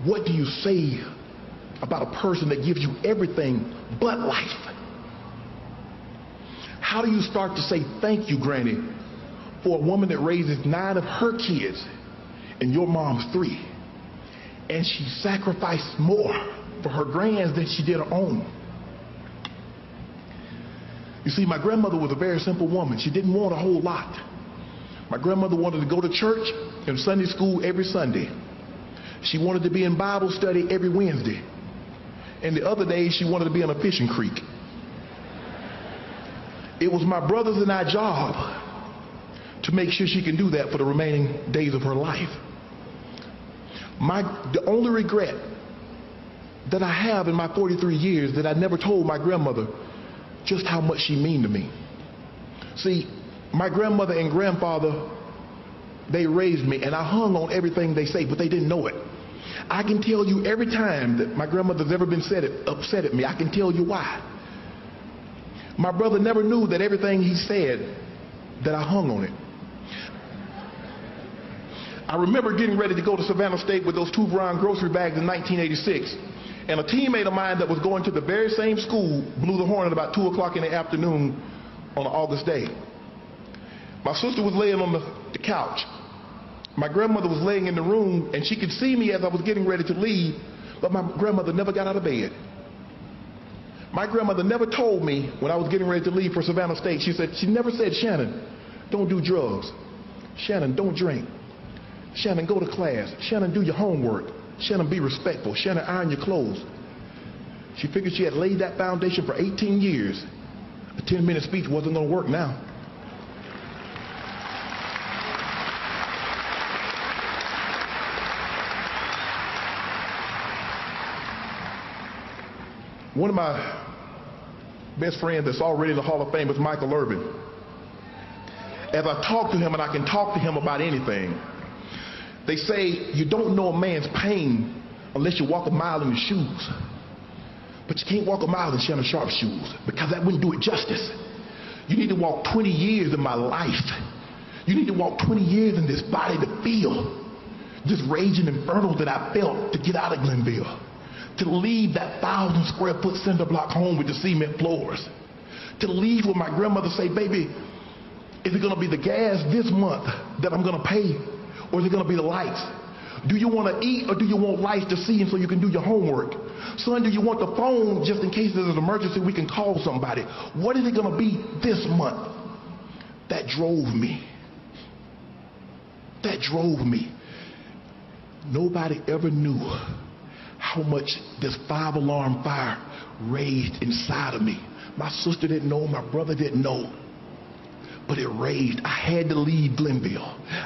What do you say about a person that gives you everything but life? How do you start to say thank you, Granny, for a woman that raises 9 of her kids and your mom's 3? And she sacrificed more for her grands than she did her own. You see, my grandmother was a very simple woman. She didn't want a whole lot. My grandmother wanted to go to church and Sunday school every Sunday. She wanted to be in Bible study every Wednesday. And the other days she wanted to be on a fishing creek. It was my brothers and our job to make sure she can do that for the remaining days of her life. The only regret that I have in my 43 years that I never told my grandmother just how much she meant to me. See, my grandmother and grandfather, they raised me, and I hung on everything they say, but they didn't know it. I can tell you every time that my grandmother's ever been upset at me, I can tell you why. My brother never knew that everything he said, that I hung on it. I remember getting ready to go to Savannah State with those 2 brown grocery bags in 1986. And a teammate of mine that was going to the very same school blew the horn at about 2 o'clock in the afternoon on an August day. My sister was laying on the couch. My grandmother was laying in the room, and she could see me as I was getting ready to leave, but my grandmother never got out of bed. My grandmother never told me when I was getting ready to leave for Savannah State. She never said, Shannon, don't do drugs. Shannon, don't drink. Shannon, go to class. Shannon, do your homework. Shannon, be respectful. Shannon, iron your clothes. She figured she had laid that foundation for 18 years. A 10-minute speech wasn't going to work now. One of my best friends that's already in the Hall of Fame is Michael Irvin. As I talk to him, and I can talk to him about anything, they say you don't know a man's pain unless you walk a mile in his shoes. But you can't walk a mile in Shannon Sharpe's shoes, because that wouldn't do it justice. You need to walk 20 years in my life. You need to walk 20 years in this body to feel this raging inferno that I felt to get out of Glenville. To leave that 1,000 square foot cinder block home with the cement floors. To leave where my grandmother say, baby, is it going to be the gas this month that I'm going to pay? Or is it going to be the lights? Do you want to eat, or do you want lights to see and so you can do your homework? Son, do you want the phone just in case there's an emergency we can call somebody? What is it going to be this month? That drove me. That drove me. Nobody ever knew how much this 5-alarm fire raged inside of me. My sister didn't know, my brother didn't know, but it raged. I had to leave Glenville.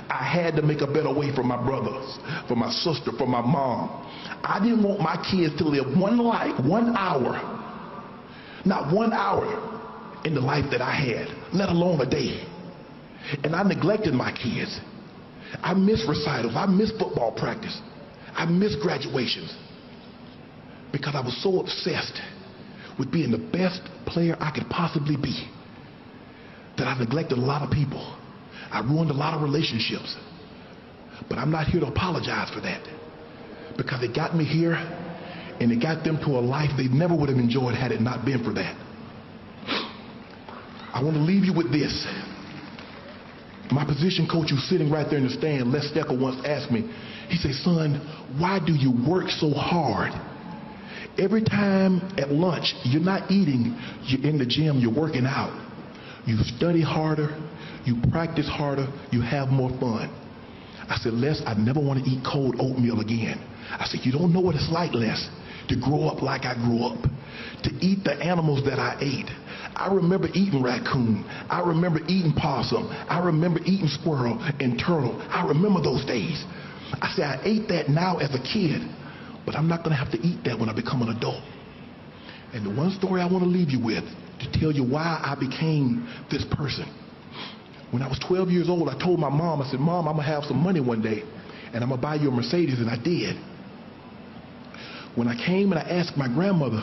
I had to make a better way for my brothers, for my sister, for my mom. I didn't want my kids to live one hour, not 1 hour in the life that I had, let alone a day. And I neglected my kids. I missed recitals. I missed football practice. I missed graduations. Because I was so obsessed with being the best player I could possibly be that I neglected a lot of people. I ruined a lot of relationships. But I'm not here to apologize for that, because it got me here, and it got them to a life they never would have enjoyed had it not been for that. I want to leave you with this. My position coach, who's sitting right there in the stand, Les Steckel, once asked me, he said, son, why do you work so hard? Every time at lunch, you're not eating, you're in the gym, you're working out. You study harder, you practice harder, you have more fun. I said, Les, I never want to eat cold oatmeal again. I said, you don't know what it's like, Les, to grow up like I grew up, to eat the animals that I ate. I remember eating raccoon. I remember eating possum. I remember eating squirrel and turtle. I remember those days. I said, I ate that now as a kid, but I'm not going to have to eat that when I become an adult. And the one story I want to leave you with, to tell you why I became this person. When I was 12 years old, I told my mom, I said, Mom, I'm going to have some money one day, and I'm going to buy you a Mercedes, and I did. When I came and I asked my grandmother,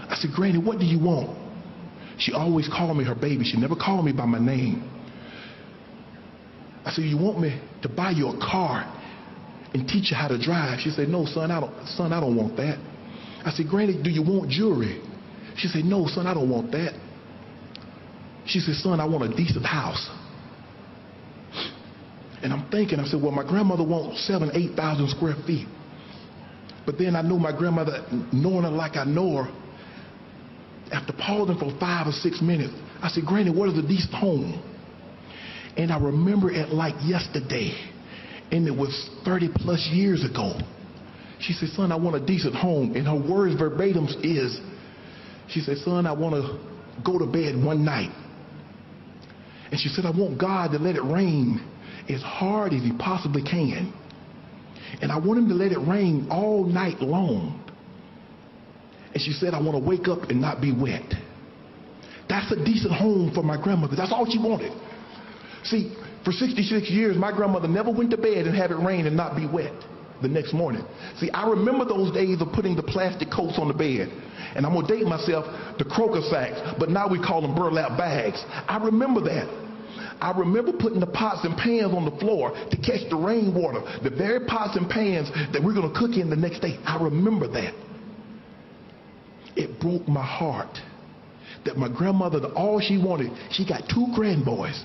I said, Granny, what do you want? She always called me her baby. She never called me by my name. I said, you want me to buy you a car and teach you how to drive. She said, no, son, I don't want that. I said, Granny, do you want jewelry? She said, no, son, I don't want that. She said, son, I want a decent house. And I'm thinking, I said, well, my grandmother wants 7,000 to 8,000 square feet. But then I knew my grandmother, knowing her like I know her, after pausing for 5 or 6 minutes, I said, Granny, what is a decent home? And I remember it like yesterday, and it was 30 plus years ago. She said, son, I want a decent home. And her words verbatim is, she said, son, I want to go to bed one night. And she said, I want God to let it rain as hard as he possibly can. And I want him to let it rain all night long. And she said, I want to wake up and not be wet. That's a decent home for my grandmother. That's all she wanted. See, for 66 years, my grandmother never went to bed and have it rain and not be wet the next morning. See, I remember those days of putting the plastic coats on the bed. And I'm going to date myself, the croaker sacks, but now we call them burlap bags. I remember that. I remember putting the pots and pans on the floor to catch the rainwater, the very pots and pans that we're going to cook in the next day. I remember that. It broke my heart that my grandmother, all she wanted, she got 2 grandboys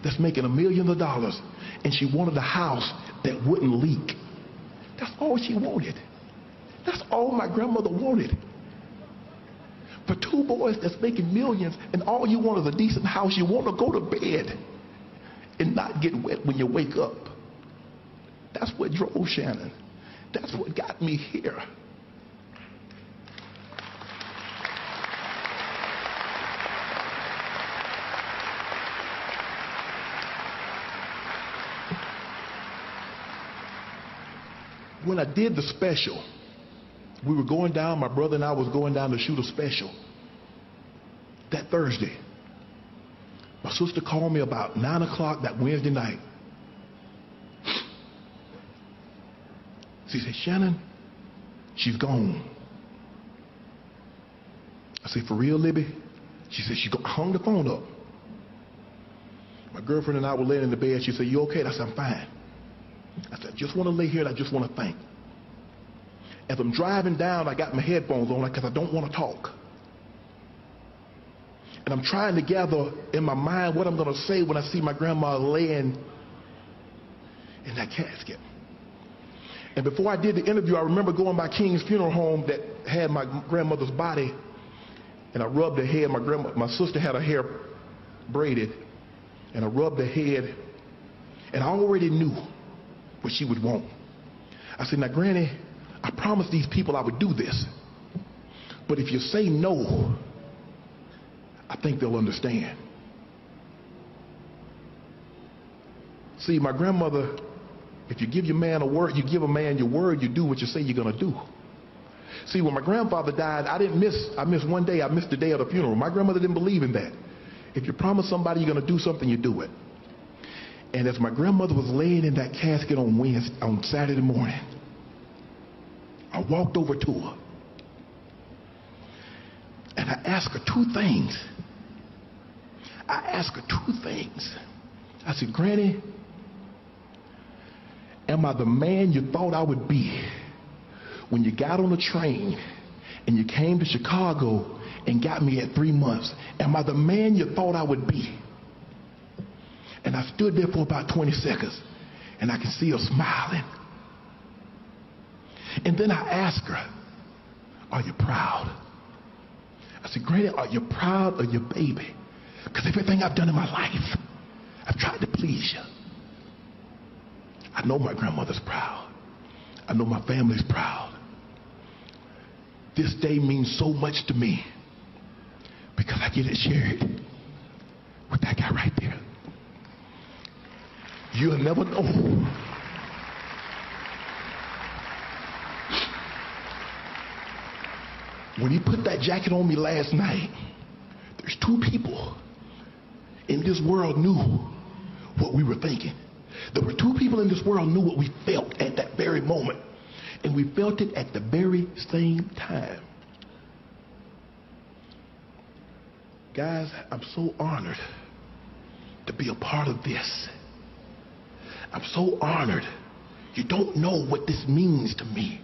that's making $1 million, and she wanted a house that wouldn't leak. That's all she wanted. That's all my grandmother wanted. For 2 boys that's making millions, and all you want is a decent house, you want to go to bed and not get wet when you wake up. That's what drove Shannon. That's what got me here. When I did the special, we were going down, my brother and I was going down to shoot a special that Thursday. My sister called me about 9 o'clock that Wednesday night. She said, Shannon, she's gone. I said, for real, Libby? She said, she hung the phone up. My girlfriend and I were laying in the bed. She said, you okay? I said, I'm fine. I said, I just want to lay here and I just want to think. As I'm driving down, I got my headphones on because I don't want to talk. And I'm trying to gather in my mind what I'm going to say when I see my grandma laying in that casket. And before I did the interview, I remember going by King's Funeral Home that had my grandmother's body, and I rubbed her head. My sister had her hair braided, and I rubbed her head, and I already knew what she would want. I said, now, Granny, I promised these people I would do this. But if you say no, I think they'll understand. See, my grandmother, if you give your man a word, you give a man your word, you do what you say you're going to do. See, when my grandfather died, I missed one day. I missed the day of the funeral. My grandmother didn't believe in that. If you promise somebody you're going to do something, you do it. And as my grandmother was laying in that casket on Saturday morning, I walked over to her and I asked her 2 things. I said, Granny, am I the man you thought I would be when you got on the train and you came to Chicago and got me at 3 months? Am I the man you thought I would be? And I stood there for about 20 seconds, and I could see her smiling. And then I asked her, are you proud? I said, Granny, are you proud of your baby? Because everything I've done in my life, I've tried to please you. I know my grandmother's proud. I know my family's proud. This day means so much to me because I get it shared with that guy right there. You'll never know. When he put that jacket on me last night, there's 2 people in this world knew what we were thinking. There were 2 people in this world knew what we felt at that very moment. And we felt it at the very same time. Guys, I'm so honored to be a part of this. I'm so honored You don't know what this means to me.